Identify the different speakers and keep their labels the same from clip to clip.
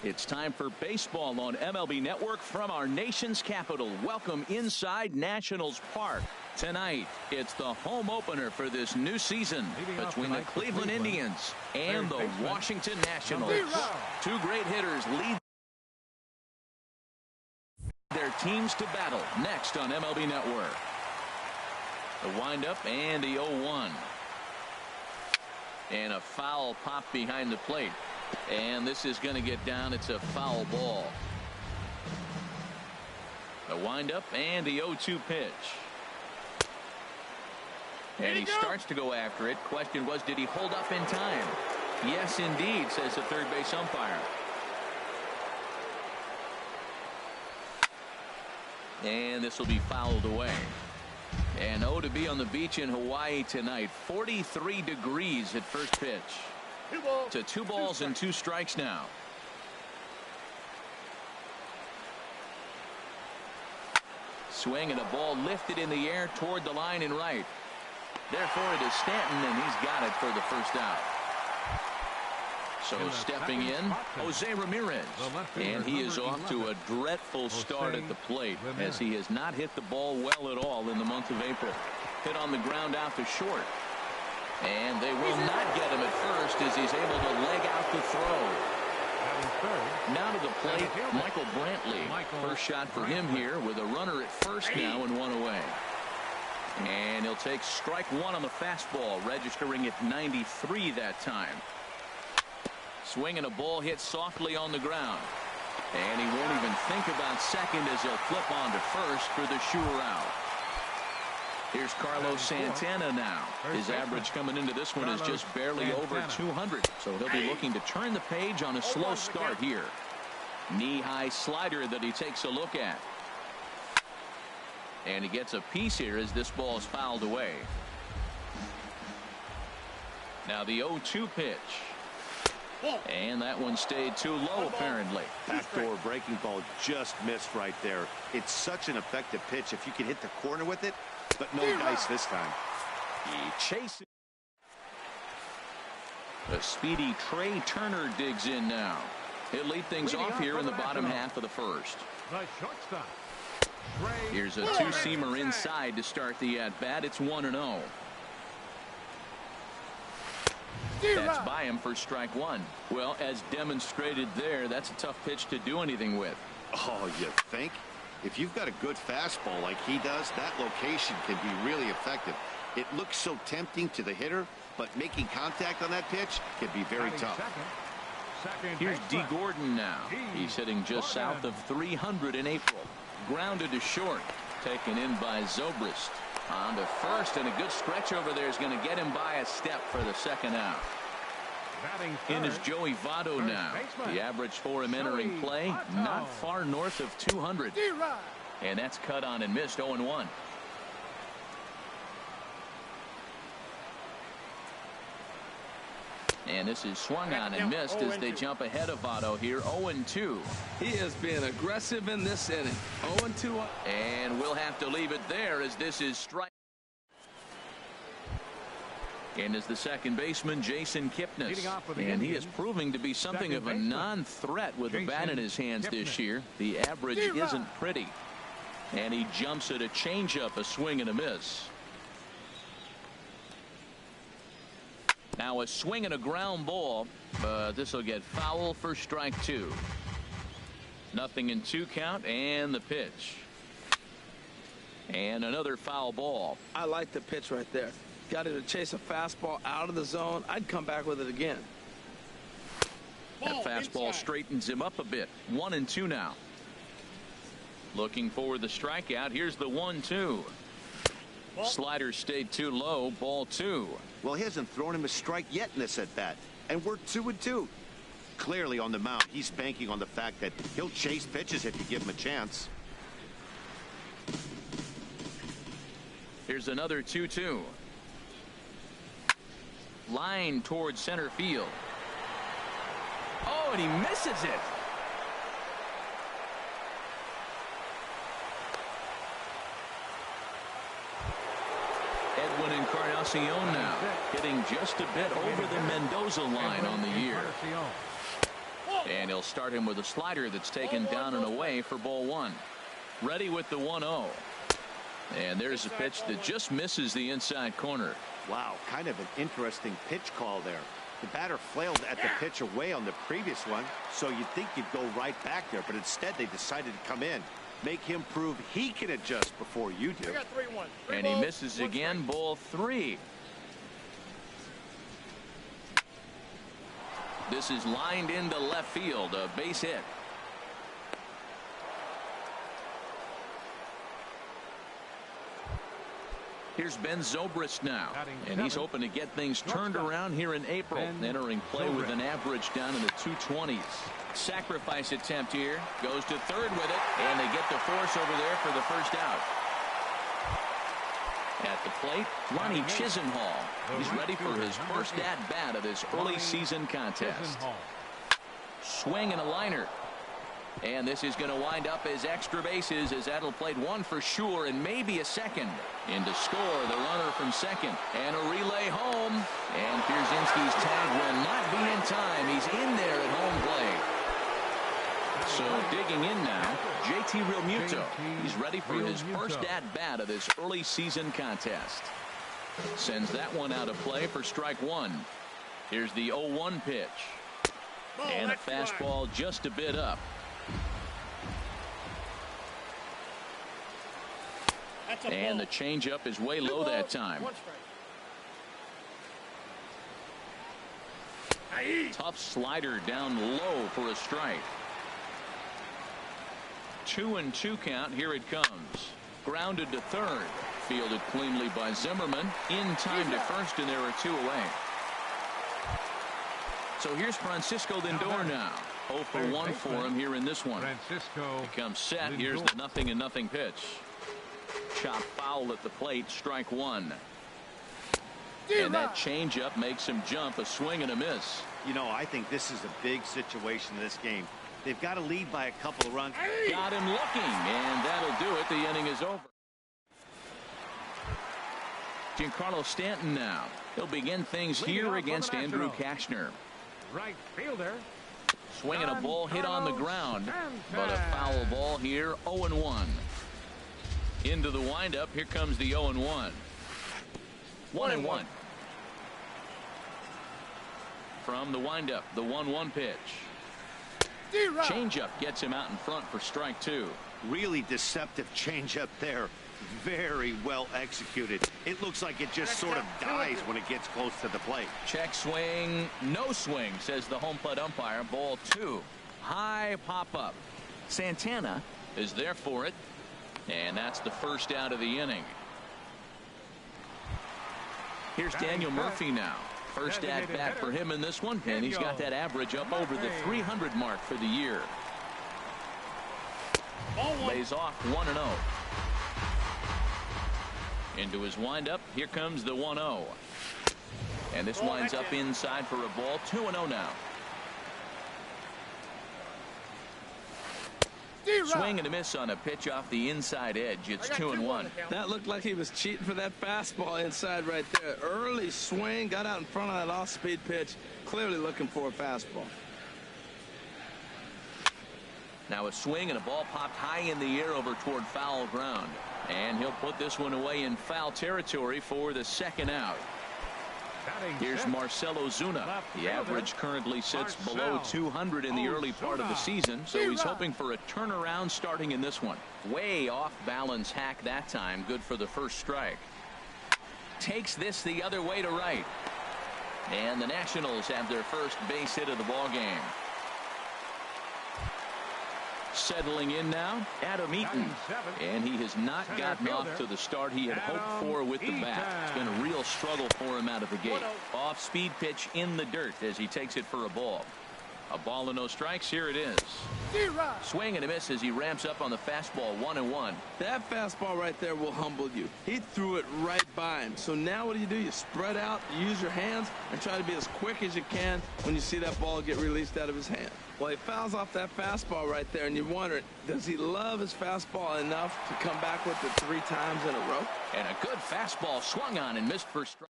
Speaker 1: It's time for baseball on MLB Network from our nation's capital. Welcome inside Nationals Park. Tonight, it's the home opener for this new season between the Cleveland Indians and the Washington Nationals. Two great hitters lead their teams to battle next on MLB Network. The windup and the 0-1. And a foul pop behind the plate. And this is going to get down. It's a foul ball. The windup and the 0-2 pitch. And he starts to go after it. Question was, did he hold up in time? Yes, indeed, says the third base umpire. And this will be fouled away. And oh, to be on the beach in Hawaii tonight. 43 degrees at first pitch. To 2 balls and 2 strikes now. Swing and a ball lifted in the air toward the line and right. Therefore it is Stanton, and he's got it for the first out. So stepping in, Jose Ramirez, and he is off to a dreadful start at the plate as he has not hit the ball well at all in the month of April. Hit on the ground out to short. And they will not get him at first as he's able to leg out the throw. Now to the plate, Michael Brantley. First shot for him here with a runner at first now and 1 away. And he'll take strike 1 on the fastball, registering at 93 that time. Swing and a ball hit softly on the ground. And he won't even think about second as he'll flip on to first for the sure out. Here's Carlos Santana now. His average coming into this one is just barely over 200. So he'll be looking to turn the page on a slow start here. Knee-high slider that he takes a look at. And he gets a piece here as this ball is fouled away. Now the 0-2 pitch. And that one stayed too low apparently.
Speaker 2: Backdoor breaking ball just missed right there. It's such an effective pitch if you can hit the corner with it. But no dice this time.
Speaker 1: He chases. The speedy Trey Turner digs in now. He'll lead things off here in the bottom half of the first. Here's a two-seamer inside to start the at-bat. It's 1-0. That's by him for strike 1. Well, as demonstrated there, that's a tough pitch to do anything with.
Speaker 2: Oh, you think? If you've got a good fastball like he does, that location can be really effective. It looks so tempting to the hitter, but making contact on that pitch can be very tough.
Speaker 1: Here's D. Gordon now. He's hitting just south of 300 in April. Grounded to short. Taken in by Zobrist. On to first, and a good stretch over there is going to get him by a step for the second out. In is Joey Votto now. The average for him entering play, not far north of 200. And that's cut on and missed. 0-1. And this is swung on and missed as they jump ahead of Votto here. 0-2.
Speaker 3: He has been aggressive in this inning. 0-2.
Speaker 1: And we'll have to leave it there as this is strike. And is the second baseman, Jason Kipnis. And he is proving to be something of a non-threat with a bat in his hands this year. The average isn't pretty. And he jumps at a changeup, a swing and a miss. Now a swing and a ground ball, but this will get foul for strike 2. 0-2 count, and the pitch. And another foul ball.
Speaker 3: I like the pitch right there. Got it to chase a fastball out of the zone. I'd come back with it again.
Speaker 1: That fastball straightens him up a bit. 1-2 now. Looking for the strikeout. Here's the 1-2. Slider stayed too low. Ball 2.
Speaker 2: Well, he hasn't thrown him a strike yet in this at bat, and we're 2-2. Clearly on the mound, he's banking on the fact that he'll chase pitches if you give him a chance.
Speaker 1: Here's another 2-2. Line towards center field. Oh, and he misses it. Edwin Encarnacion now hitting just a bit over the Mendoza line on the year. And he'll start him with a slider that's taken down and away for ball one. Ready with the 1-0. And there's a pitch that just misses the inside corner.
Speaker 2: Wow, kind of an interesting pitch call there. The batter flailed at the pitch away on the previous one, so you'd think you'd go right back there, but instead they decided to come in. Make him prove he can adjust before you do.
Speaker 1: And he misses again, ball 3. This is lined into left field, a base hit. Here's Ben Zobrist now, and he's hoping to get things turned around here in April. Entering play with an average down in the 220s. Sacrifice attempt here. Goes to third with it, and they get the force over there for the first out. At the plate, Ronnie Chisenhall. He's ready for his first at-bat of this early season contest. Swing and a liner. And this is going to wind up as extra bases, as that'll play one for sure and maybe a second. In to score the runner from second, and a relay home. And Pierzynski's tag will not be in time. He's in there at home plate. So digging in now, JT Realmuto. He's ready for his first at-bat of this early season contest. Sends that one out of play for strike one. Here's the 0-1 pitch. And a fastball just a bit up. And the changeup is way low that time. Tough slider down low for a strike. 2-2 count. Here it comes. Grounded to third. Fielded cleanly by Zimmerman. In time to first, and there are 2 away. So here's Francisco Lindor now. 0 for 1 for him here in this one. Becomes set. Here's the 0-0 pitch. Chop foul at the plate, strike one. And that changeup makes him jump, a swing and a miss.
Speaker 2: You know, I think this is a big situation in this game. They've got to lead by a couple of runs.
Speaker 1: Got him looking, and that'll do it. The inning is over. Giancarlo Stanton now. He'll begin things here against Andrew Cashner.
Speaker 4: Right fielder.
Speaker 1: Swinging a ball hit on the ground, but a foul ball here, 0-1. Into the windup. Here comes the 0-1. 1-1. From the windup, the 1-1 pitch. Changeup gets him out in front for strike two.
Speaker 2: Really deceptive changeup there. Very well executed. It looks like it just sort of dies when it gets close to the plate.
Speaker 1: Check swing. No swing, says the home plate umpire. Ball 2. High pop up. Santana is there for it. And that's the first out of the inning. Here's Daniel Murphy now. First at bat for him in this one, and he's got that average up over the 300 mark for the year. Lays off 1-0. Into his windup. Here comes the 1-0. And this winds up inside for a ball. 2-0 now. Swing and a miss on a pitch off the inside edge. It's 2-1.
Speaker 3: That looked like he was cheating for that fastball inside right there. Early swing, got out in front of that off-speed pitch. Clearly looking for a fastball.
Speaker 1: Now a swing and a ball popped high in the air over toward foul ground. And he'll put this one away in foul territory for the second out. Here's Marcell Ozuna. The average currently sits below 200 in the early part of the season, so he's hoping for a turnaround starting in this one. Way off balance hack that time. Good for the first strike. Takes this the other way to right. And the Nationals have their first base hit of the ball game. Settling in now, Adam Eaton, and he has not gotten off to the start he had hoped for with the bat. It's been a real struggle for him out of the gate. Off-speed pitch in the dirt as he takes it for a ball. A ball and no strikes. Here it is. Swing and a miss as he ramps up on the fastball. 1-1.
Speaker 3: That fastball right there will humble you. He threw it right by him. So now what do? You spread out, use your hands, and try to be as quick as you can when you see that ball get released out of his hand. Well, he fouls off that fastball right there, and you're wondering, does he love his fastball enough to come back with it 3 times in a row?
Speaker 1: And a good fastball swung on and missed for strike.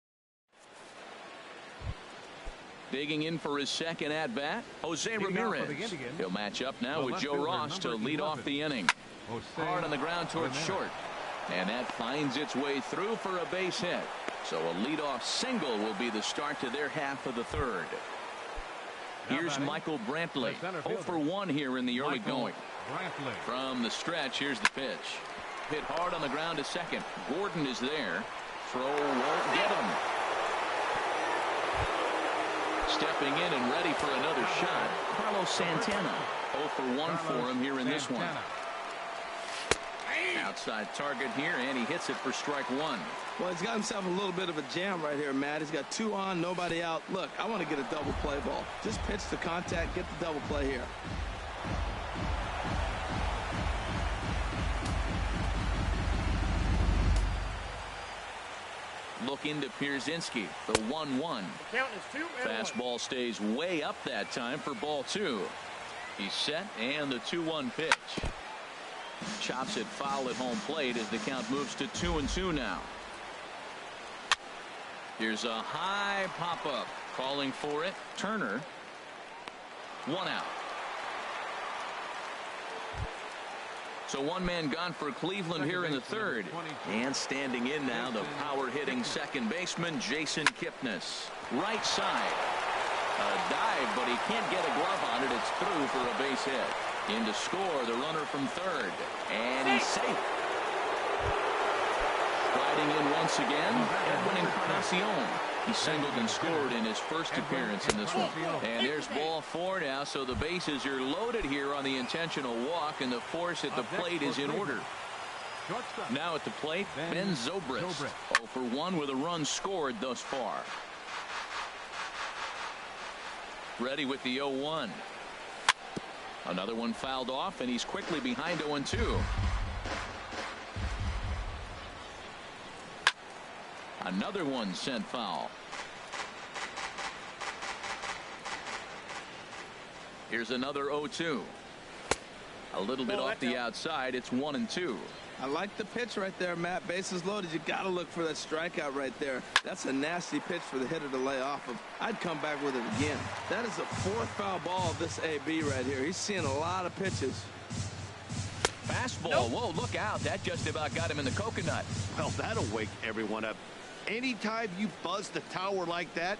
Speaker 1: Digging in for his second at-bat, Jose Ramirez. He'll match up now with Joe Ross to lead off the inning. Hard on the ground towards short. And that finds its way through for a base hit. So a leadoff single will be the start to their half of the third. Here's Michael Brantley. 0 for 1 here in the early going. From the stretch, here's the pitch. Hit hard on the ground to second. Gordon is there. Throw won't get him. Stepping in and ready for another shot, Carlos Santana. 0 for 1 for him here in this one. Outside target here, and he hits it for strike one.
Speaker 3: Well, he's got himself a little bit of a jam right here, Matt. He's got 2 on, nobody out. Look, I want to get a double play ball. Just pitch the contact, get the double play here.
Speaker 1: Look into Pierzynski, the 1-1. Fastball stays way up that time for ball 2. He's set, and the 2-1 pitch. Chops it foul at home plate as the count moves to 2-2 now. Here's a high pop-up. Calling for it, Turner. 1 out. So 1 man gone for Cleveland here in the third. And standing in now, the power-hitting second baseman, Jason Kipnis. Right side. A dive, but he can't get a glove on it. It's through for a base hit. In to score, the runner from third. And he's safe. Striding in once again, Edwin Encarnacion. He singled and scored in his first appearance in this one. And there's ball 4 now, so the bases are loaded here on the intentional walk, and the force at the plate is in order. Now at the plate, Ben Zobrist. 0 for 1 with a run scored thus far. Ready with the 0-1. Another one fouled off, and he's quickly behind 0-2. Another one sent foul. Here's another 0-2. A little bit off the outside. It's 1-2.
Speaker 3: I like the pitch right there, Matt. Bases loaded. You got to look for that strikeout right there. That's a nasty pitch for the hitter to lay off of. I'd come back with it again. That is the 4th foul ball of this AB right here. He's seeing a lot of pitches.
Speaker 1: Fastball. Nope. Whoa, look out. That just about got him in the coconut.
Speaker 2: Well, that'll wake everyone up. Anytime you buzz the tower like that,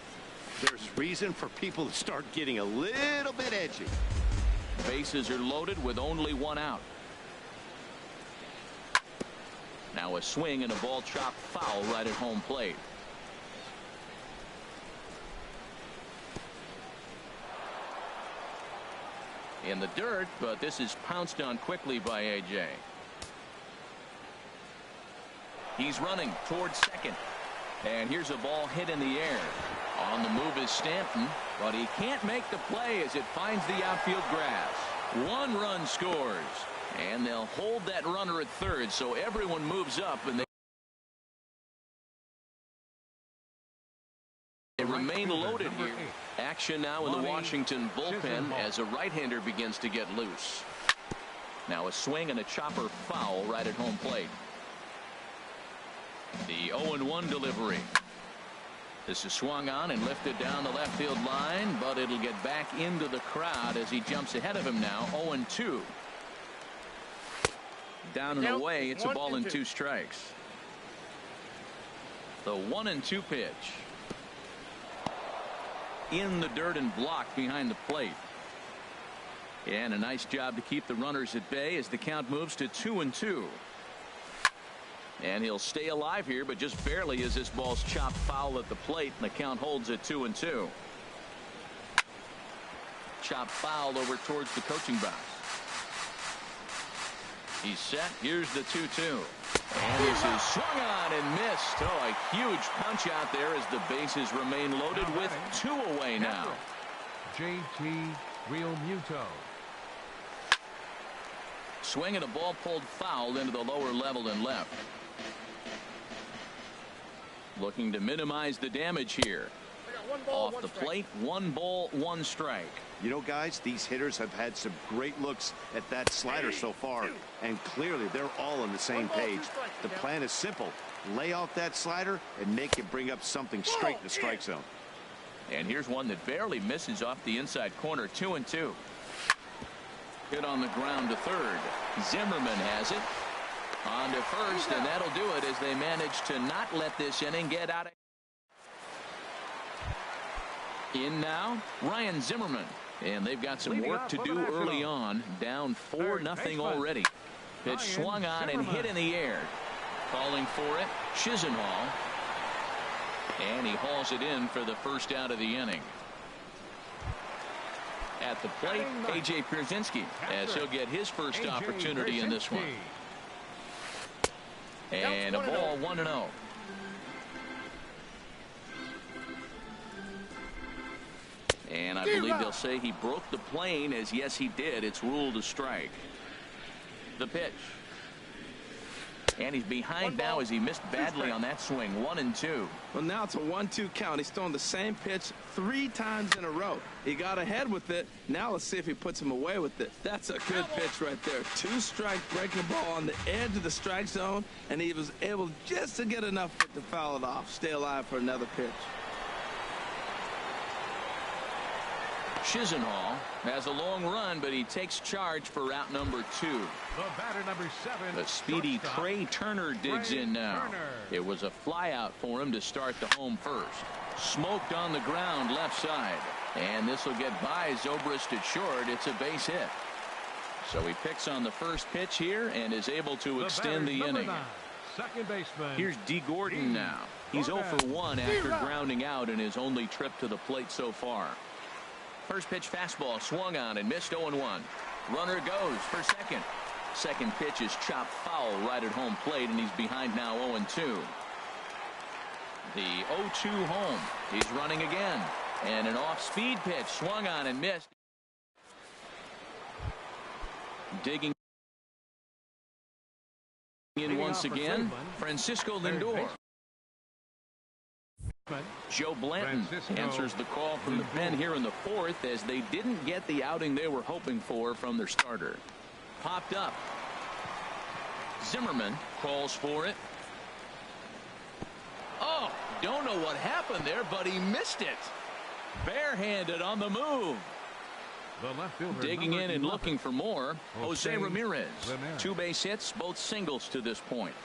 Speaker 2: there's reason for people to start getting a little bit edgy.
Speaker 1: Bases are loaded with only 1 out. Now a swing and a ball chopped foul right at home plate. In the dirt, but this is pounced on quickly by A.J. He's running towards second. And here's a ball hit in the air. On the move is Stanton, but he can't make the play as it finds the outfield grass. 1 run scores. And they'll hold that runner at third, so everyone moves up, and they remain loaded here. Action now in the Washington bullpen as a right-hander begins to get loose. Now a swing and a chopper foul right at home plate. The 0-1 delivery. This is swung on and lifted down the left field line, but it'll get back into the crowd as he jumps ahead of him now. 0-2. Down and away, it's a ball and 2 strikes. The 1-2 pitch. In the dirt and blocked behind the plate. And a nice job to keep the runners at bay as the count moves to 2-2. And he'll stay alive here, but just barely as this ball's chopped foul at the plate, and the count holds at 2-2. Chopped foul over towards the coaching box. He's set. Here's the 2-2. And this is swung on and missed. Oh, a huge punch out there as the bases remain loaded with 2 away now.
Speaker 4: J.T. Realmuto.
Speaker 1: Swing and a ball pulled foul into the lower level and left. Looking to minimize the damage here. Off the plate, 1 ball, 1 strike.
Speaker 2: You know, guys, these hitters have had some great looks at that slider so far, and clearly they're all on the same page. The plan is simple. Lay off that slider and make it bring up something straight in the strike zone.
Speaker 1: And here's one that barely misses off the inside corner. 2-2. Hit on the ground to third. Zimmerman has it. On to first, and that'll do it as they manage to not let this inning get out of. In now, Ryan Zimmerman. And they've got some work to do early on. Down 4-0 already. Pitch swung on and hit in the air. Calling for it, Chisenhall. And he hauls it in for the first out of the inning. At the plate, A.J. Pierzynski, as he'll get his first opportunity in this one. And a ball, 1-0. And I believe they'll say he broke the plane, as yes he did. It's ruled a strike. The pitch. And he's behind now as he missed badly on that swing. 1-2.
Speaker 3: Well, now it's a 1-2 count. He's throwing the same pitch 3 times in a row. He got ahead with it. Now let's see if he puts him away with it. That's a good pitch right there. 2-strike breaking ball on the edge of the strike zone, and he was able just to get enough to foul it off. Stay alive for another pitch.
Speaker 1: Chisenhall has a long run, but he takes charge for route number 2.
Speaker 4: The batter, number 7.
Speaker 1: The speedy Trey Turner digs in now. It was a flyout for him to start the home first. Smoked on the ground left side. And this will get by Zobrist at short. It's a base hit. So he picks on the first pitch here and is able to extend the inning.
Speaker 4: 9, second baseman.
Speaker 1: Here's D. Gordon now. He's 0 for 1 after grounding out in his only trip to the plate so far. First pitch fastball swung on and missed. 0-1. Runner goes for second. Second pitch is chopped foul right at home plate, and he's behind now 0-2. The 0-2 home. He's running again. And an off-speed pitch swung on and missed. Digging in once again, Francisco Lindor. Joe Blanton answers the call from the pen here in the 4th, as they didn't get the outing they were hoping for from their starter. Popped up. Zimmerman calls for it. Oh, don't know what happened there, but he missed it. Barehanded on the move.
Speaker 4: The left fielder,
Speaker 1: digging in and
Speaker 4: 11.
Speaker 1: looking for more. Jose Ramirez. 2 base hits, both singles to this point.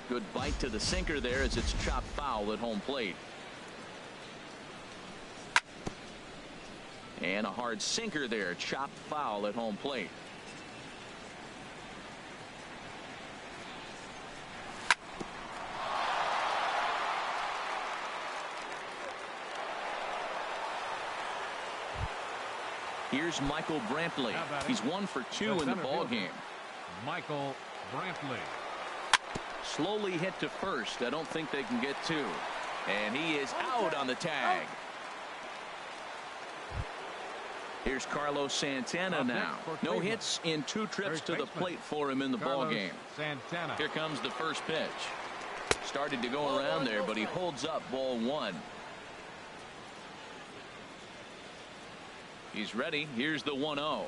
Speaker 1: Good bite to the sinker there as it's chopped foul at home plate. And a hard sinker there, chopped foul at home plate. Here's Michael Brantley. He's 1 for 2 in the ball game.
Speaker 4: Michael Brantley.
Speaker 1: Slowly hit to first. I don't think they can get 2. And he is out on the tag. Here's Carlos Santana now. No hits in 2 trips to the plate for him in the ball game.
Speaker 4: Santana.
Speaker 1: Here comes the first pitch. Started to go around there, but he holds up ball 1. He's ready. Here's the 1-0.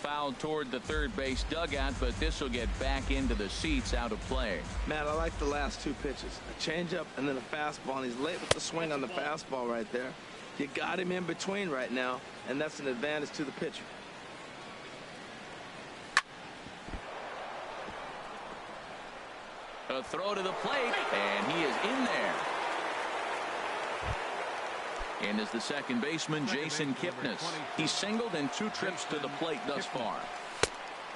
Speaker 1: Fouled toward the third base dugout, but this will get back into the seats, out of play.
Speaker 3: Matt, I like the last 2 pitches. A changeup and then a fastball, and he's late with the swing on the fastball right there. You got him in between right now, and that's an advantage to the pitcher.
Speaker 1: A throw to the plate, and he is in there. And is the second baseman, Jason Kipnis. He's singled in 2 trips to the plate thus far.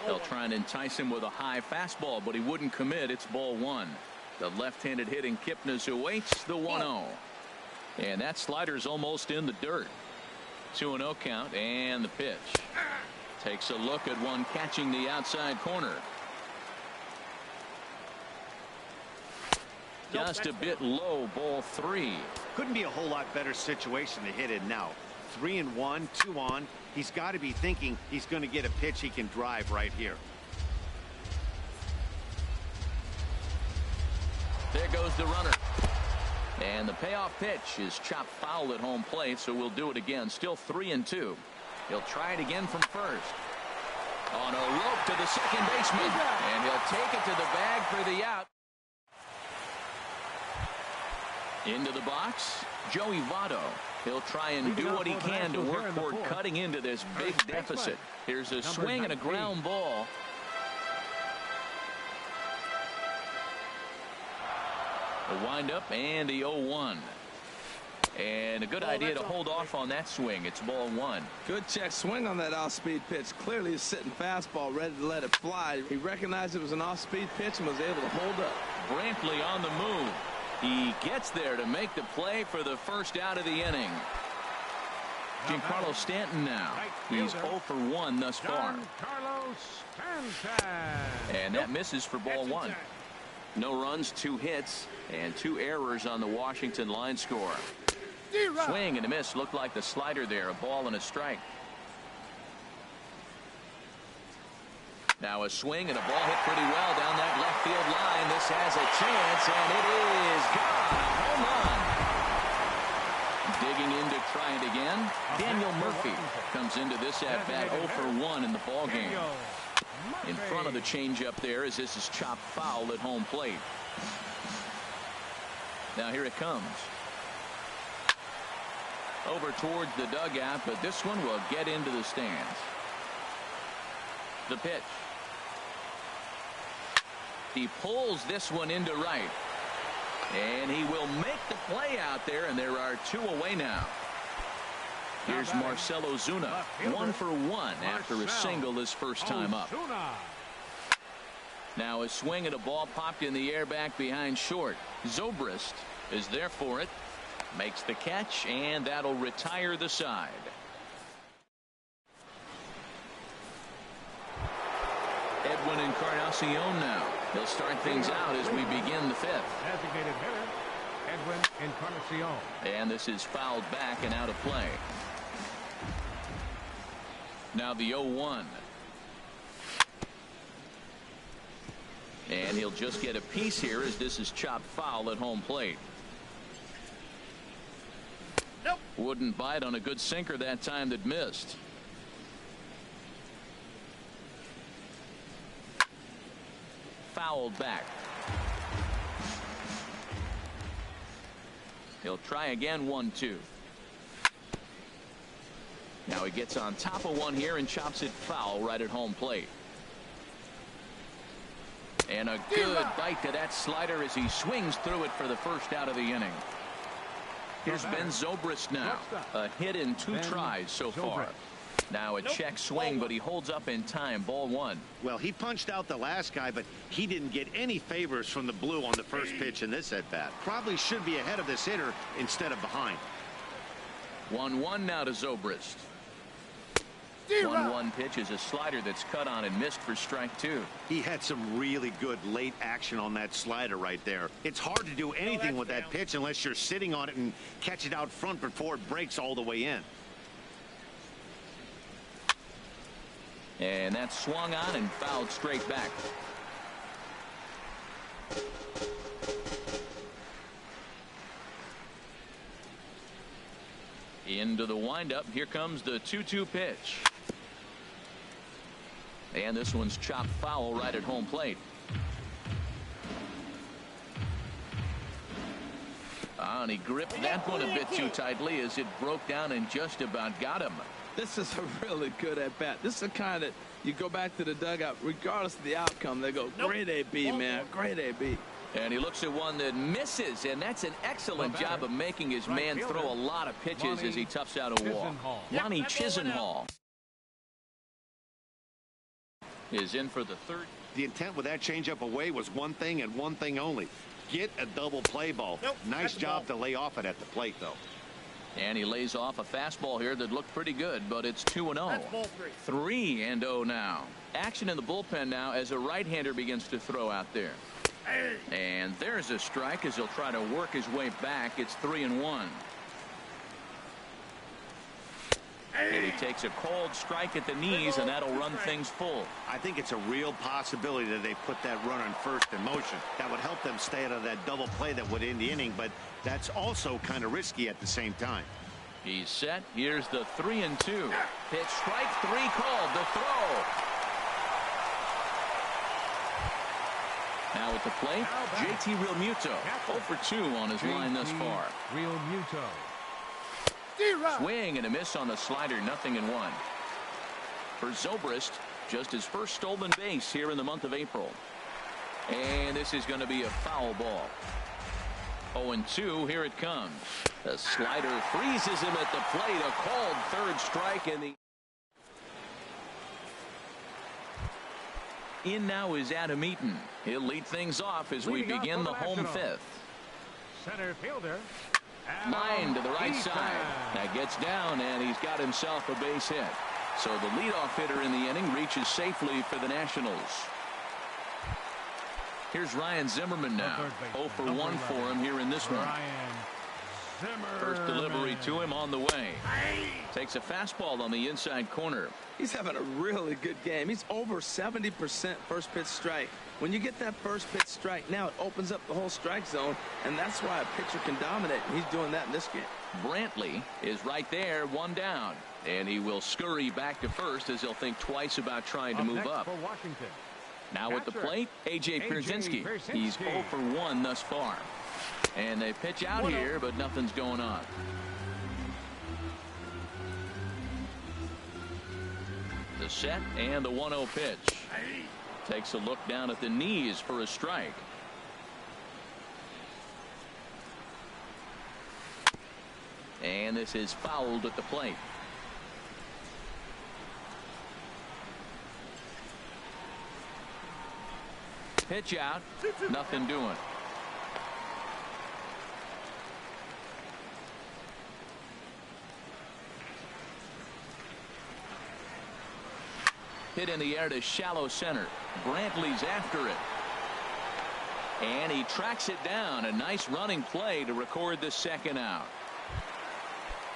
Speaker 1: They'll try and entice him with a high fastball, but he wouldn't commit. It's ball 1. The left-handed hitting Kipnis awaits the 1-0. And that slider's almost in the dirt. 2-0 count, and the pitch. Takes a look at one catching the outside corner. Just a bit low, ball 3.
Speaker 2: Couldn't be a whole lot better situation to hit in now. 3-1, 2 on. He's got to be thinking he's going to get a pitch he can drive right here.
Speaker 1: There goes the runner. And the payoff pitch is chopped foul at home plate, so we'll do it again. Still 3-2. He'll try it again from first. On a rope to the second baseman. And he'll take it to the bag for the out. Into the box, Joey Votto. He'll try and do what he can to work toward cutting into this big deficit. Here's a swing and a ground ball. The windup and the 0-1. And a good idea to hold off on that swing. It's ball one.
Speaker 3: Good check swing on that off-speed pitch. Clearly a sitting fastball ready to let it fly. He recognized it was an off-speed pitch and was able to hold up.
Speaker 1: Brantley on the move. He gets there to make the play for the first out of the inning. Giancarlo Stanton now. He's 0 for 1 thus far. And that misses for ball one. No runs, 2 hits, and 2 errors on the Washington line score. Swing and a miss. Looked like the slider there. A ball and a strike. Now a swing and a ball hit pretty well down that left field line. This has a chance, and it is gone. Home run. Digging in to try it again. Daniel Murphy comes into this at bat 0 for 1 in the ball game. In front of the changeup there as this is chopped foul at home plate. Now here it comes. Over towards the dugout, but this one will get into the stands. The pitch. He pulls this one into right. And he will make the play out there, and there are 2 away now. Here's Marcell Ozuna, 1 for 1 after a single his first time up. Now a swing and a ball popped in the air back behind short. Zobrist is there for it. Makes the catch, and that'll retire the side. Edwin Encarnacion now. He'll start things out as we begin the 5th.
Speaker 4: Designated hitter, Edwin Encarnacion.
Speaker 1: And this is fouled back and out of play. Now the 0-1. And he'll just get a piece here as this is chopped foul at home plate.
Speaker 5: Nope.
Speaker 1: Wouldn't bite on a good sinker that time that missed. Fouled back. He'll try again. 1-2. Now he gets on top of one here and chops it foul right at home plate. And a good bite to that slider as he swings through it for the first out of the inning. Here's Ben Zobrist now. A hit in 2 tries so far. Now a check swing, but he holds up in time. Ball one.
Speaker 2: Well, he punched out the last guy, but he didn't get any favors from the blue on the first pitch in this at bat. Probably should be ahead of this hitter instead of behind.
Speaker 1: 1-1 now to Zobrist. 1-1 pitch is a slider that's cut on and missed for strike 2.
Speaker 2: He had some really good late action on that slider right there. It's hard to do anything with that pitch unless you're sitting on it and catch it out front before it breaks all the way in.
Speaker 1: And that's swung on and fouled straight back. Into the windup. Here comes the 2-2 pitch. And this one's chopped foul right at home plate. And he gripped that one a bit too tightly as it broke down and just about got him.
Speaker 3: This is a really good at-bat. This is the kind that you go back to the dugout, regardless of the outcome, they go, great AB, man, great AB.
Speaker 1: And he looks at one that misses, and that's an excellent job of making his man throw a lot of pitches as he toughs out a walk. Lonnie Chisenhall is in for the 3rd.
Speaker 2: The intent with that changeup away was one thing and one thing only. Get a double play ball. Nice job to lay off it at the plate, though.
Speaker 1: And he lays off a fastball here that looked pretty good, but it's 2-0. 3-0 now. Action in the bullpen now as a right-hander begins to throw out there. And there's a strike as he'll try to work his way back. It's 3-1. And he takes a cold strike at the knees, and that'll run things full.
Speaker 2: I think it's a real possibility that they put that runner in first in motion. That would help them stay out of that double play that would end the inning, but that's also kind of risky at the same time.
Speaker 1: He's set. Here's the 3-2. Pitch strike 3 called. The throw. Now at the plate, JT Realmuto. 0 for 2 on his line thus far.
Speaker 4: Realmuto.
Speaker 1: Swing and a miss on the slider, 0-1. For Zobrist, just his first stolen base here in the month of April. And this is going to be a foul ball. 0-2, here it comes. The slider freezes him at the plate. A called third strike, and the in now is Adam Eaton. He'll lead things off as we begin the home fifth.
Speaker 4: Center fielder.
Speaker 1: Line to the right side. That gets down, and he's got himself a base hit. So the leadoff hitter in the inning reaches safely for the Nationals. Here's Ryan Zimmerman now. 0 for 1 for him here in this one. First delivery to him on the way. Takes a fastball on the inside corner.
Speaker 3: He's having a really good game. He's over 70% first pitch strike. When you get that first pitch strike, now it opens up the whole strike zone, and that's why a pitcher can dominate. He's doing that in this game.
Speaker 1: Brantley is right there, 1 down. And he will scurry back to first as he'll think twice about trying to move up. Now at the plate, A.J. Pierzynski. He's 0 for 1 thus far. And they pitch out here, but nothing's going on. The set and the 1-0 pitch. Takes a look down at the knees for a strike. And this is fouled at the plate. Pitch out, nothing doing. Hit in the air to shallow center. Brantley's after it. And he tracks it down. A nice running play to record the second out.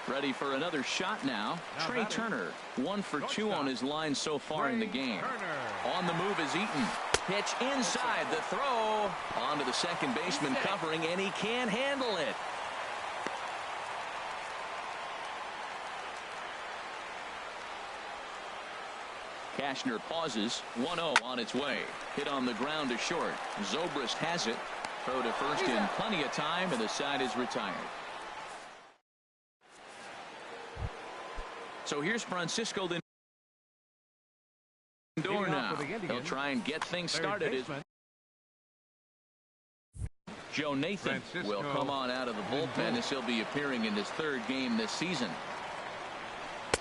Speaker 1: Ready for another shot now. Trey Turner. 1 for 2 on his line so far in the game. On the move is Eaton. Pitch inside, the throw onto the second baseman covering, and he can't handle it. Cashner pauses. 1-0 on its way. Hit on the ground to short. Zobrist has it. Throw to first in plenty of time, and the side is retired. So here's Francisco Lindor now. He'll try and get things started. Joe Nathan will come on out of the bullpen as he'll be appearing in his 3rd game this season.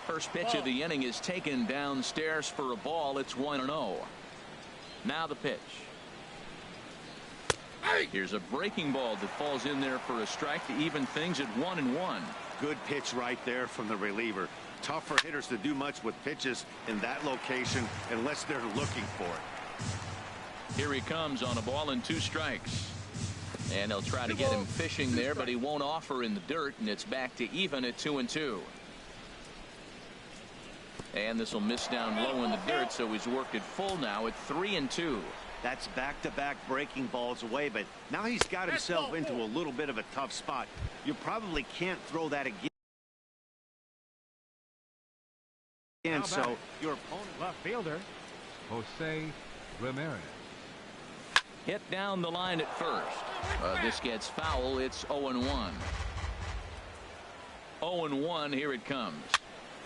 Speaker 1: First pitch of the inning is taken downstairs for a ball. It's 1-0. Now the pitch. Here's a breaking ball that falls in there for a strike to even things at 1-1.
Speaker 2: Good pitch right there from the reliever. Tough for hitters to do much with pitches in that location unless they're looking for it.
Speaker 1: Here he comes on a ball and 2 strikes. And they'll try to get him fishing there, but he won't offer in the dirt, and it's back to even at 2-2. And this will miss down low in the dirt, so he's worked it full now at 3-2.
Speaker 2: That's back-to-back breaking balls away, but now he's got himself into a little bit of a tough spot. You probably can't throw that again. And so your opponent,
Speaker 4: left fielder Jose Ramirez.
Speaker 1: Hit down the line at first. This gets foul. It's 0-1. 0-1. Here it comes.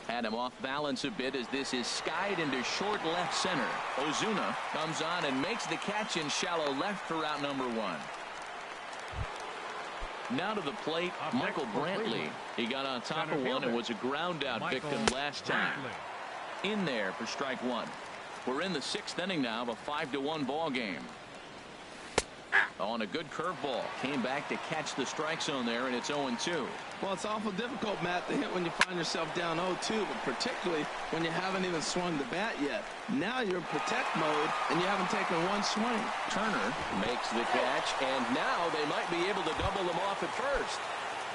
Speaker 1: Had him off balance a bit as this is skied into short left center. Ozuna comes on and makes the catch in shallow left for out number 1. Now to the plate, Michael Brantley. He got on top of one and was a ground out victim last time. In there for strike 1. We're in the 6th inning now of a 5-1 ball game. On a good curveball. Came back to catch the strike zone there, and it's 0-2.
Speaker 3: Well, it's awful difficult, Matt, to hit when you find yourself down 0-2, but particularly when you haven't even swung the bat yet. Now you're in protect mode, and you haven't taken one swing.
Speaker 1: Turner makes the catch, and now they might be able to double them off at first.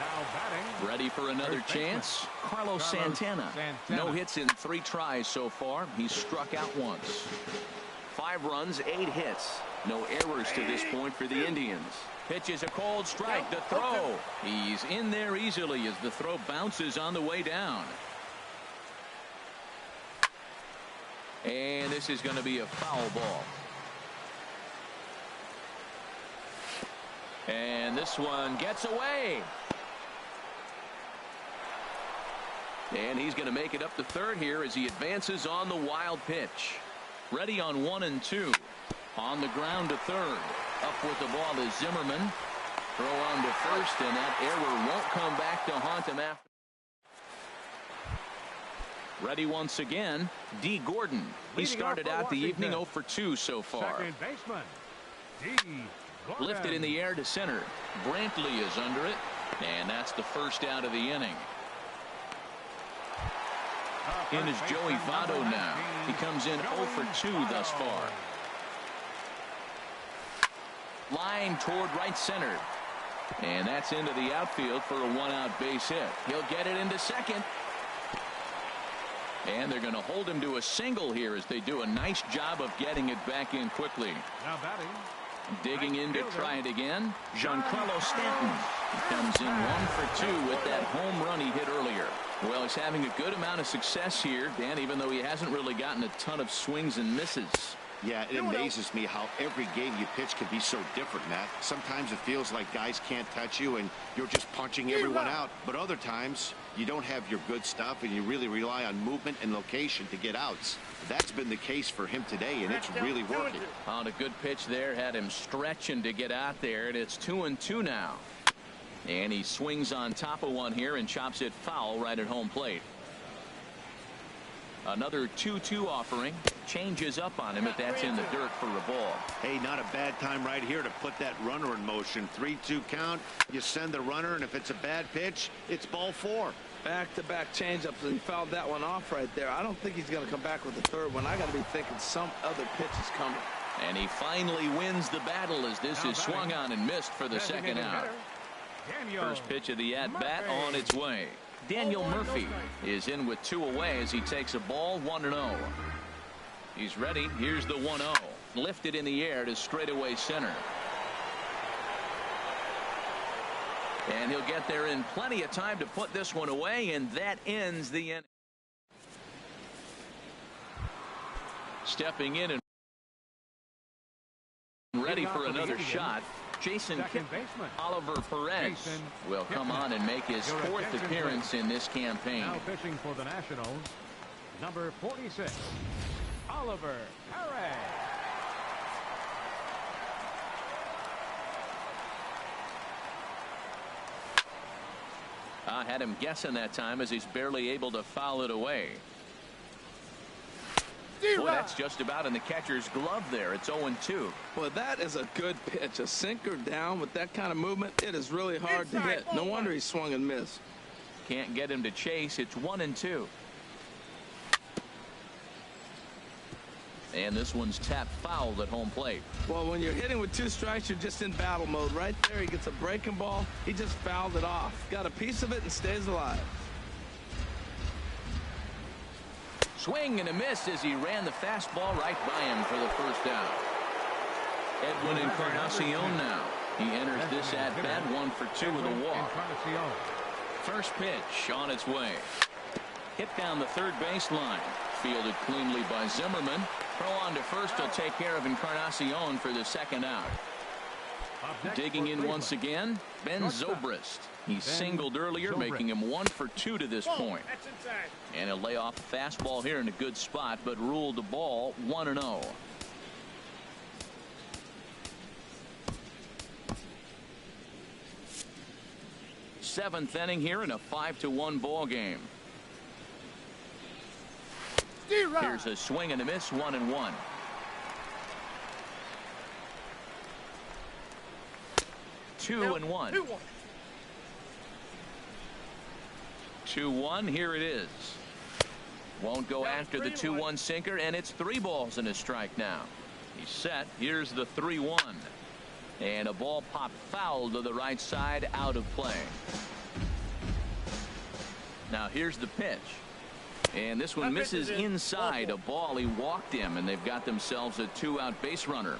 Speaker 4: Now batting.
Speaker 1: Ready for another chance? Carlos Santana. No hits in 3 tries so far. He's struck out once. 5 runs, 8 hits. No errors to this point for the Indians. Pitch is a cold strike. The throw. He's in there easily as the throw bounces on the way down. And this is going to be a foul ball. And this one gets away. And he's going to make it up to third here as he advances on the wild pitch. Ready on 1-2. On the ground to third. Up with the ball is Zimmerman. Throw on to first, and that error won't come back to haunt him after. Ready once again, D. Gordon. He started out the evening 0 for 2 so far.
Speaker 4: Second baseman, D. Gordon.
Speaker 1: Lifted in the air to center. Brantley is under it, and that's the first out of the inning. In is Joey Votto now. He comes in 0 for 2 thus far. Line toward right center. And that's into the outfield for a 1-out base hit. He'll get it into second. And they're going to hold him to a single here as they do a nice job of getting it back in quickly.
Speaker 4: Now batting.
Speaker 1: Digging in to try it again, Giancarlo Stanton. He comes in 1 for 2 with that home run he hit earlier. Well, he's having a good amount of success here, Dan, even though he hasn't really gotten a ton of swings and misses.
Speaker 2: Yeah, it amazes me how every game you pitch can be so different, Matt. Sometimes it feels like guys can't touch you and you're just punching everyone out. But other times you don't have your good stuff and you really rely on movement and location to get outs. That's been the case for him today, and it's really working.
Speaker 1: On a good pitch there, had him stretching to get out there, and it's 2-2 now. And he swings on top of one here and chops it foul right at home plate. Another 2-2 offering. Changes up on him, but that's in the dirt for a ball.
Speaker 2: Hey, not a bad time right here to put that runner in motion. 3-2 count. You send the runner, and if it's a bad pitch, it's ball 4.
Speaker 3: Back-to-back changeups, and he fouled that one off right there. I don't think he's going to come back with the third one. I got to be thinking some other pitch is coming.
Speaker 1: And he finally wins the battle as this is swung on and missed for the second out. First pitch of the at-bat on its way. Daniel Murphy is in with 2 away as he takes a ball 1-0. He's ready. Here's the 1-0. Lifted in the air to straightaway center. And he'll get there in plenty of time to put this one away, and that ends the inning. Stepping in and ready for another shot. Jason Oliver Perez will come on and make his 4th appearance in this campaign.
Speaker 4: Now pitching for the Nationals, number 46, Oliver Perez.
Speaker 1: I had him guessing that time as he's barely able to foul it away. Boy, that's just about in the catcher's glove there. It's 0-2.
Speaker 3: Well, that is a good pitch. A sinker down with that kind of movement. It is really hard to hit. No wonder he swung and missed.
Speaker 1: Can't get him to chase. It's 1-2. And this one's tapped foul at home plate.
Speaker 3: Well, when you're hitting with 2 strikes, you're just in battle mode. Right there, he gets a breaking ball. He just fouled it off. Got a piece of it and stays alive.
Speaker 1: Swing and a miss as he ran the fastball right by him for the first out. Edwin Encarnacion now. He enters this at-bat 1 for 2 with a walk. First pitch on its way. Hit down the third baseline. Fielded cleanly by Zimmerman. Throw on to first will take care of Encarnacion for the second out. Digging in once again, Ben Zobrist. He singled earlier, making him 1 for 2 to this point. And he'll lay off a fastball here in a good spot, but ruled the ball 1-0. Seventh inning here in a 5-1 ball game. Here's a swing and a miss, 1-1. Two and one. 2-1. Here it is. Won't go after the 2-1 sinker, and it's 3 balls and a strike now. He's set. Here's the 3-1. And a ball popped foul to the right side, out of play. Now here's the pitch. And this one misses inside. A ball, he walked him, and they've got themselves a 2-out base runner.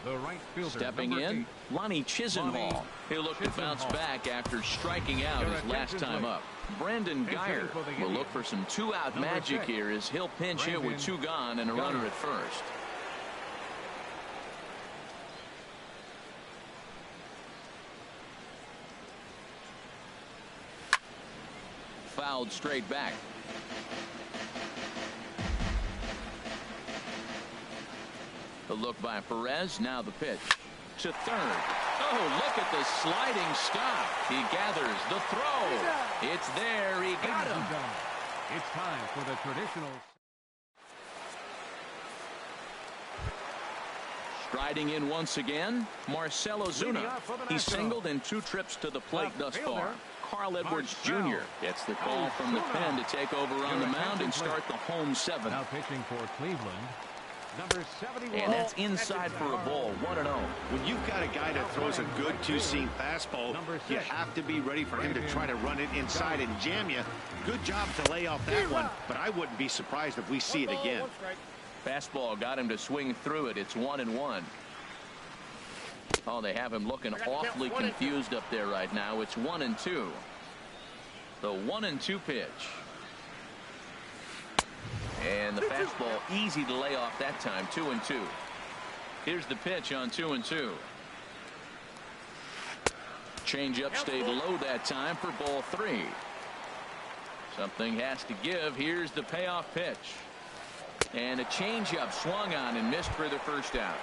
Speaker 4: The right fielder,
Speaker 1: stepping in, Lonnie Chisenhall. He'll look to bounce back after striking out his last time up. Brandon Geyer will look for some 2-out magic here as he'll pinch hit with 2 gone and a runner at first. fouled straight back. The look by Perez. Now the pitch to third. Oh, look at the sliding stop. He gathers the throw. It's there. He got him.
Speaker 4: It's time for the traditional.
Speaker 1: Striding in once again, Marcell Ozuna. He's singled in 2 trips to the plate thus far. Carl Edwards Jr. gets the call from the pen to take over on the mound and start the home 7th.
Speaker 4: Now pitching for Cleveland, number 71.
Speaker 1: And that's inside for a ball, 1-0.
Speaker 2: When you've got a guy that throws a good two-seam fastball, you have to be ready for him to try to run it inside and jam you. Good job to lay off that one, but I wouldn't be surprised if we see it again.
Speaker 1: Fastball got him to swing through it. It's 1-1. Oh, they have him looking awfully confused up there right now. It's 1-2. The 1-2 pitch. And the fastball easy to lay off that time. 2-2. Here's the pitch on 2-2. Changeup stayed low that time for ball 3. Something has to give. Here's the payoff pitch. And a changeup swung on and missed for the first out.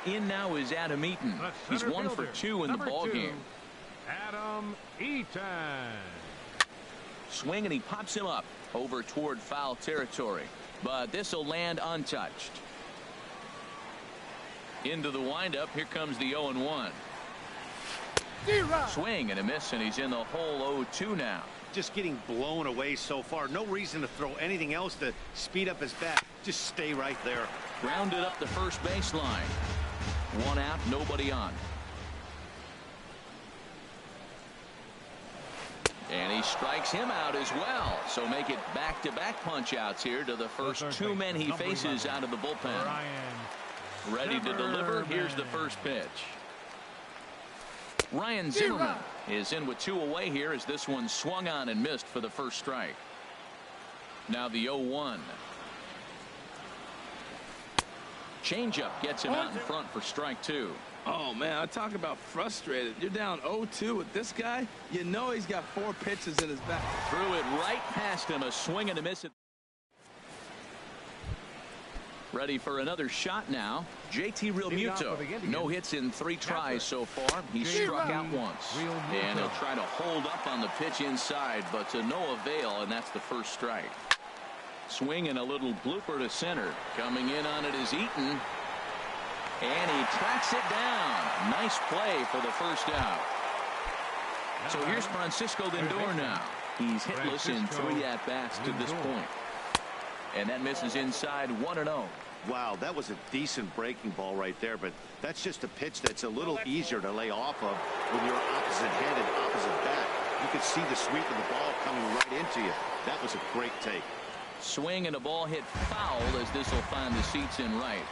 Speaker 1: In now is Adam Eaton. He's 1 for 2 in the ball game.
Speaker 4: Adam Eaton.
Speaker 1: Swing and he pops him up over toward foul territory. But this will land untouched. Into the windup. Here comes the 0-1. Swing and a miss, and he's in the hole 0-2 now.
Speaker 2: Just getting blown away so far. No reason to throw anything else to speed up his bat. Just stay right there.
Speaker 1: Grounded up the first baseline. 1 out, nobody on. And he strikes him out as well. So make it back-to-back punch-outs here to the first 2 men he faces out of the bullpen. Ready to deliver. Here's the first pitch. Ryan Zimmerman is in with 2 away here as this one swung on and missed for the first strike. Now the 0-1. Changeup gets him out in front for strike 2.
Speaker 3: Oh, man, I talk about frustrated. You're down 0-2 with this guy. You know he's got 4 pitches in his back.
Speaker 1: Threw it right past him. A swing and a miss. Ready for another shot now. JT Realmuto. No hits in 3 tries so far. He struck out once. And he'll try to hold up on the pitch inside, but to no avail, and that's the first strike. Swing and a little blooper to center. Coming in on it is Eaton. And he tracks it down. Nice play for the first out. So here's Francisco Lindor now. He's hitless in 3 at-bats to this point. And that misses inside 1-0.
Speaker 2: Wow, that was a decent breaking ball right there, but that's just a pitch that's a little easier to lay off of when you're opposite head and opposite bat. You could see the sweep of the ball coming right into you. That was a great take.
Speaker 1: Swing and a ball hit foul as this will find the seats in right.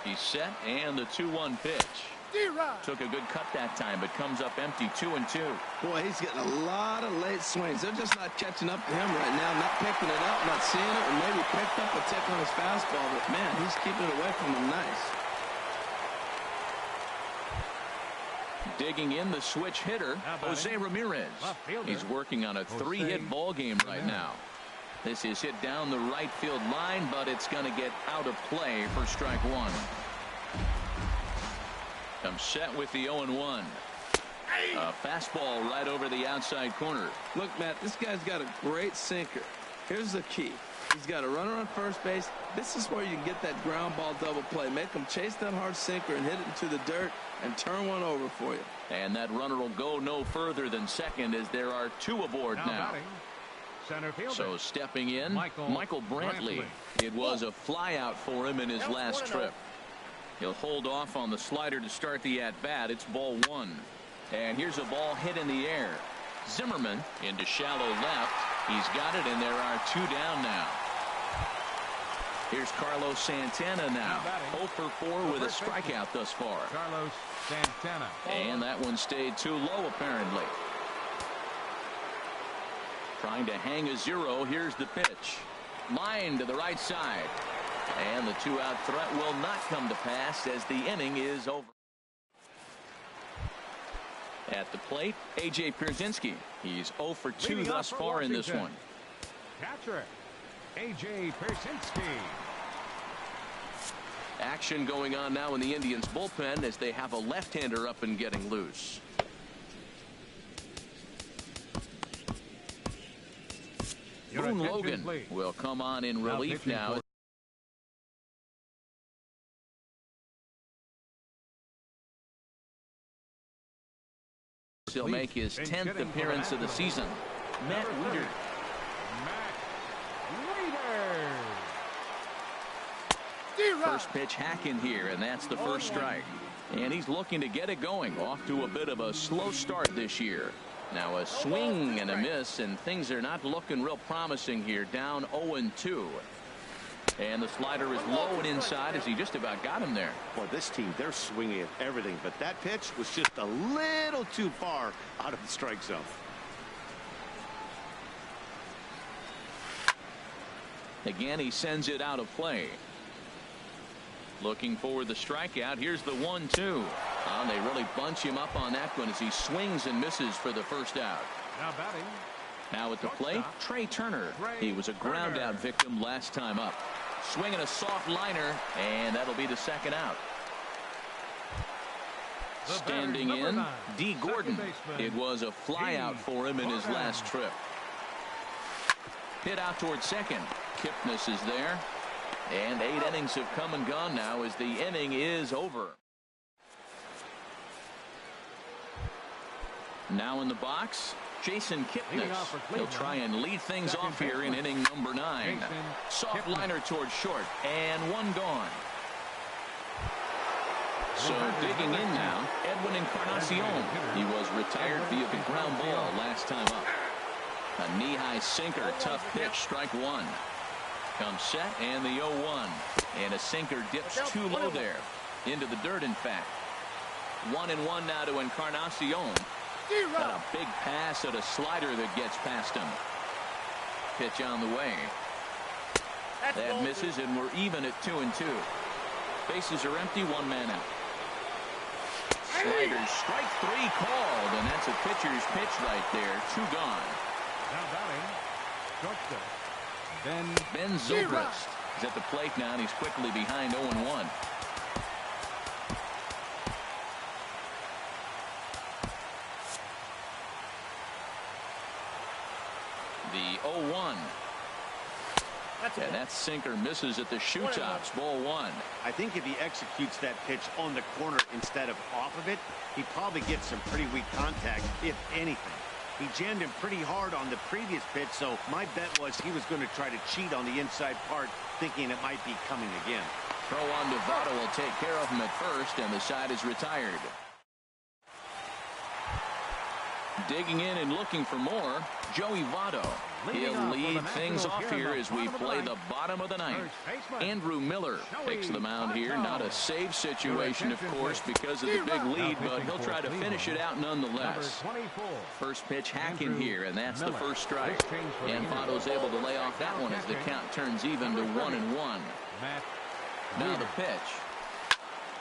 Speaker 1: He's set, and the 2-1 pitch. Took a good cut that time, but comes up empty. 2-2.
Speaker 3: Boy, he's getting a lot of late swings. They're just not catching up to him right now, not picking it up, not seeing it, or maybe picked up a tick on his fastball, but man, he's keeping it away from him nice.
Speaker 1: Digging in the switch hitter, Jose Ramirez. He's working on a 3-hit ball game right now. This is hit down the right field line, but it's going to get out of play for strike 1. I'm set with the 0-1. A fastball right over the outside corner.
Speaker 3: Look, Matt, this guy's got a great sinker. Here's the key. He's got a runner on first base. This is where you can get that ground ball double play. Make him chase that hard sinker and hit it into the dirt and turn one over for you.
Speaker 1: And that runner will go no further than second as there are 2 aboard now.
Speaker 4: Center fielder.
Speaker 1: So stepping in, Michael Brantley. It was a flyout for him in his last trip. He'll hold off on the slider to start the at-bat. It's ball 1. And here's a ball hit in the air. Zimmerman into shallow left. He's got it, and there are 2 down now. Here's Carlos Santana now. 0 for 4 with a strikeout thus far.
Speaker 4: Carlos Santana.
Speaker 1: And that one stayed too low, apparently. Trying to hang a 0. Here's the pitch. Line to the right side. And the 2-out threat will not come to pass as the inning is over. At the plate, A.J. Pierzynski. He's 0 for 2
Speaker 4: Leading
Speaker 1: thus
Speaker 4: off for
Speaker 1: far in this
Speaker 4: Washington.
Speaker 1: one.
Speaker 4: Catcher, A.J. Pierzynski.
Speaker 1: Action going on now in the Indians bullpen as they have a left-hander up and getting loose.
Speaker 4: Your
Speaker 1: Boone
Speaker 4: attention,
Speaker 1: Logan
Speaker 4: please.
Speaker 1: will come on in
Speaker 4: Now
Speaker 1: relief
Speaker 4: pitching
Speaker 1: now.
Speaker 4: for-
Speaker 1: He'll make his
Speaker 4: Pinch
Speaker 1: 10th
Speaker 4: hitting for the
Speaker 1: appearance of the
Speaker 4: Nationals.
Speaker 1: season. Matt
Speaker 4: Number
Speaker 1: Wieters.
Speaker 4: 30, Matt Wieters.
Speaker 1: First pitch hack in here, and that's the first strike. And he's looking to get it going. Off to a bit of a slow start this year. Now a swing and a miss, and things are not looking real promising here. Down 0-2. And the slider is low and inside as he just about got him there.
Speaker 2: Boy, this team, they're swinging at everything, but that pitch was just a little too far out of the strike zone.
Speaker 1: Again, he sends it out of play. Looking for the strikeout. Here's the 1-2. They really bunch him up on that one as he swings and misses for the first out.
Speaker 4: Now batting,
Speaker 1: Now at the plate, Trey Turner. He was a ground out victim last time up. Swinging a soft liner, and that'll be the second out.
Speaker 4: The
Speaker 1: Standing
Speaker 4: batter, number
Speaker 1: in,
Speaker 4: 9,
Speaker 1: D. Gordon.
Speaker 4: second baseman,
Speaker 1: It was a flyout
Speaker 4: D.
Speaker 1: for him in his
Speaker 4: Gordon.
Speaker 1: last trip. Hit out towards second. Kipnis is there. And 8 innings have come and gone now as the inning is over. Now in the box, Jason
Speaker 4: Leading
Speaker 1: Kipnis.
Speaker 4: off for
Speaker 1: He'll
Speaker 4: Cleveland.
Speaker 1: try and lead things
Speaker 4: Second
Speaker 1: off here in
Speaker 4: baseman,
Speaker 1: inning number 9.
Speaker 4: Jason
Speaker 1: Soft
Speaker 4: Kipnis.
Speaker 1: liner towards short, and one gone. So digging in now, Edwin Encarnacion. He was retired via the ground ball last time up. A knee-high sinker, tough pitch, strike one. Comes set, and the 0-1. And a sinker dips too low there. Into the dirt, in fact. 1-1 now to Encarnacion. Got a big pass at a slider that gets past him. Pitch on the way. That misses, and we're even at 2-2. Bases are empty, one man out. Sliders, strike 3 called, and that's a pitcher's pitch right there. 2 gone.
Speaker 4: now batting, shortstop,
Speaker 1: Ben Zobrist is at the plate now, and he's quickly behind 0-1. The 0-1. And that sinker misses at the shoe tops. Ball 1.
Speaker 2: I think if he executes that pitch on the corner instead of off of it, he probably gets some pretty weak contact, if anything. He jammed him pretty hard on the previous pitch, so my bet was he was going to try to cheat on the inside part, thinking it might be coming again.
Speaker 1: Throw on to Votto will take care of him at first, and the side is retired. Digging in and looking for more, Joey Votto.
Speaker 4: Leading
Speaker 1: He'll
Speaker 4: off for the
Speaker 1: lead things
Speaker 4: Nationals
Speaker 1: off
Speaker 4: here in
Speaker 1: here
Speaker 4: the
Speaker 1: as we
Speaker 4: bottom of the
Speaker 1: play
Speaker 4: ninth.
Speaker 1: the bottom of the ninth.
Speaker 4: First baseman,
Speaker 1: Andrew Miller takes the mound here.
Speaker 4: Votto.
Speaker 1: Not a save situation, of course, because of the big lead, but he'll try to finish it out
Speaker 4: number
Speaker 1: nonetheless.
Speaker 4: 24.
Speaker 1: First pitch hack in
Speaker 4: Andrew
Speaker 1: here, and that's the
Speaker 4: Miller.
Speaker 1: first strike.
Speaker 4: First change for the
Speaker 1: And
Speaker 4: Indians.
Speaker 1: Votto's able to lay off that one as the count turns even to 1-1.
Speaker 4: Matt
Speaker 1: Now the
Speaker 4: Wieters.
Speaker 1: pitch.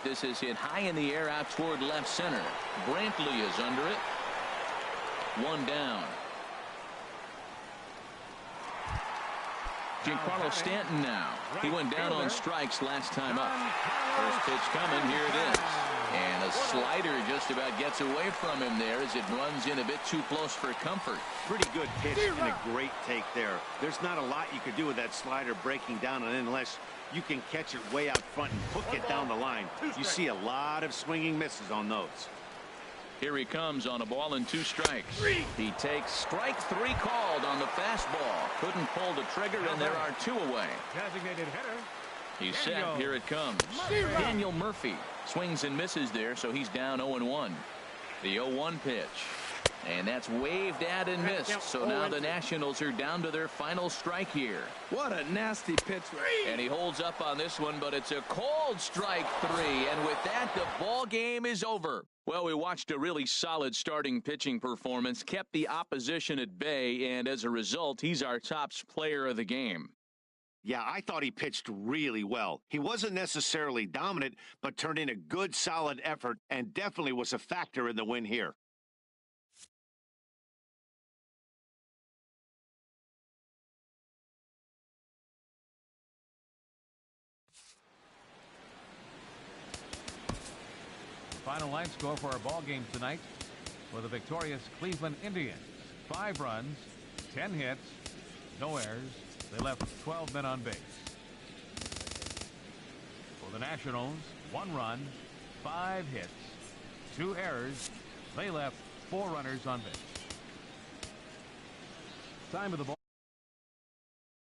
Speaker 1: This is hit high in the air out toward left center. Brantley is under it. 1 down. Giancarlo Stanton now. He went down on strikes last time up. First pitch coming. Here it is. And a slider just about gets away from him there as it runs in a bit too close for comfort.
Speaker 2: Pretty good pitch and a great take there. There's not a lot you could do with that slider breaking down and in unless you can catch it way out front and hook it down the line. You see a lot of swinging misses on those.
Speaker 1: Here he comes on a ball and 2 strikes. He takes strike 3 called on the fastball. Couldn't pull the trigger, and there are 2 away.
Speaker 4: Designated hitter,
Speaker 1: He's set. Here it comes.
Speaker 4: Murphy.
Speaker 1: Daniel Murphy swings and misses there, so he's down 0-1. The 0-1 pitch. And that's waved at and missed. So now the Nationals are down to their final strike here.
Speaker 3: What a nasty pitch.
Speaker 1: And he holds up on this one, but it's a cold strike 3. And with that, the ball game is over. Well, we watched a really solid starting pitching performance, kept the opposition at bay, and as a result, he's our top player of the game.
Speaker 2: Yeah, I thought he pitched really well. He wasn't necessarily dominant, but turned in a good, solid effort and definitely was a factor in the win here.
Speaker 4: Final line score for our ball game tonight for the victorious Cleveland Indians. 5 runs, 10 hits, no errors. They left 12 men on base. For the Nationals, 1 run, 5 hits, 2 errors. They left 4 runners on base. Time of the ball.